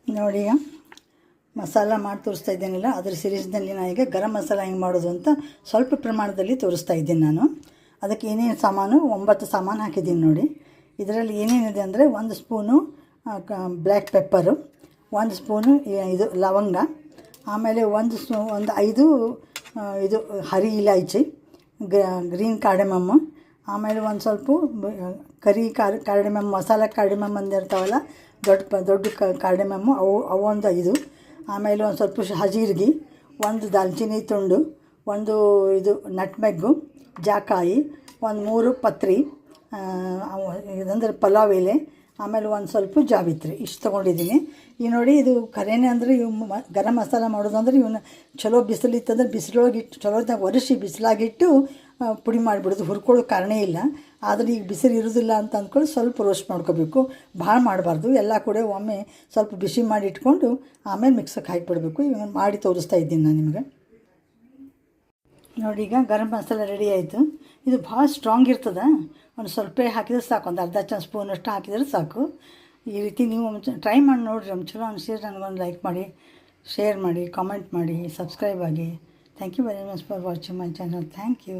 ನೋಡಿ ಈಗ ಮಸಾಲ ಮಾಡಿ ತೋರಿಸ್ತಾ ಇದ್ದೇನಿಲ್ಲ, ಅದರ ಸಿರೀಸ್ನಲ್ಲಿ ನಾನು ಈಗ ಗರಂ ಮಸಾಲ ಹೆಂಗೆ ಮಾಡೋದು ಅಂತ ಸ್ವಲ್ಪ ಪ್ರಮಾಣದಲ್ಲಿ ತೋರಿಸ್ತಾ ಇದ್ದೀನಿ ನಾನು. ಅದಕ್ಕೆ ಏನೇನು ಸಾಮಾನು 9 ಸಾಮಾನು ಹಾಕಿದ್ದೀನಿ ನೋಡಿ. ಇದರಲ್ಲಿ ಏನೇನಿದೆ ಅಂದರೆ 1 ಸ್ಪೂನು ಬ್ಲ್ಯಾಕ್ ಪೆಪ್ಪರು, 1 ಸ್ಪೂನು ಇದು ಲವಂಗ, ಆಮೇಲೆ ಒಂದು 5 ಇದು ಹರಿ ಇಲಾಯ್ಚಿ, ಗ್ರೀನ್ ಕಾರ್ಡೆಮಮ್ಮು, ಆಮೇಲೆ ಒಂದು ಸ್ವಲ್ಪ ಕಾರ್ಡೆಮಮ್ ಮಸಾಲ ಕಾರ್ಡೆಮಮ್ ಅಂದಿರ್ತಾವಲ್ಲ ದೊಡ್ಡ ಕಾರ್ಡೆಮಮ್ಮು ಅವು ಒಂದು 5, ಆಮೇಲೆ ಒಂದು ಸ್ವಲ್ಪ ಹಜೀರಿಗೆ, ಒಂದು ದಾಲ್ಚಿನ್ನಿ ತುಂಡು, ಒಂದು ಇದು ನಟ್ಮೆಗ್ಗು, ಜಾಕಾಯಿ, ಒಂದು 3 ಪತ್ರಿ, ಇದಂದ್ರೆ ಪಲಾವ್ ಎಲೆ, ಆಮೇಲೆ ಒಂದು ಸ್ವಲ್ಪ ಜಾವಿತ್ರಿ, ಇಷ್ಟು ತೊಗೊಂಡಿದ್ದೀನಿ. ಈ ನೋಡಿ ಇದು ಕರೇನೆ ಅಂದರೆ ಇವು ಗರಂ ಮಸಾಲ ಮಾಡೋದು ಅಂದರೆ ಇವನ್ನ ಚಲೋ ಬಿಸಿಲಿತ್ತಂದ್ರೆ ಬಿಸಿಲೊಳಗೆ ಇಟ್ಟು ಚಲೋದಾಗ ಒರೆಸಿ ಬಿಸಿಲಾಗಿಟ್ಟು ಪುಡಿ ಮಾಡಿಬಿಡೋದು, ಹುರ್ಕೊಳ್ಳೋ ಕಾರಣ ಇಲ್ಲ. ಆದರೆ ಈಗ ಬಿಸಿಲು ಇರೋದಿಲ್ಲ ಅಂತ ಅಂದ್ಕೊಂಡು ಸ್ವಲ್ಪ ರೋಸ್ಟ್ ಮಾಡ್ಕೋಬೇಕು, ಭಾಳ ಮಾಡಬಾರ್ದು. ಎಲ್ಲ ಕೂಡ ಒಮ್ಮೆ ಸ್ವಲ್ಪ ಬಿಸಿ ಮಾಡಿ ಇಟ್ಕೊಂಡು ಆಮೇಲೆ ಮಿಕ್ಸಕ್ಕೆ ಹಾಕಿಬಿಡಬೇಕು. ಇವಾಗ ಮಾಡಿ ತೋರಿಸ್ತಾ ಇದ್ದೀನಿ ನಾನು ನಿಮಗೆ. ನೋಡಿ ಈಗ ಗರಂ ಮಸಾಲ ರೆಡಿ ಆಯಿತು. ಇದು ಭಾಳ ಸ್ಟ್ರಾಂಗ್ ಇರ್ತದೆ, ಒಂದು ಸ್ವಲ್ಪ ಹಾಕಿದ್ರೆ ಸಾಕು, ಒಂದು ಅರ್ಧ ಸ್ಪೂನಷ್ಟು ಹಾಕಿದರೆ ಸಾಕು. ಈ ರೀತಿ ನೀವು ಟ್ರೈ ಮಾಡಿ ನೋಡಿರಿ, ಚಲೋ ಅನಿಸಿದ್ರೆ ನನಗೊಂದು ಲೈಕ್ ಮಾಡಿ, ಶೇರ್ ಮಾಡಿ, ಕಾಮೆಂಟ್ ಮಾಡಿ, ಸಬ್ಸ್ಕ್ರೈಬ್ ಆಗಿ. Thank you very much for watching my channel. Thank you.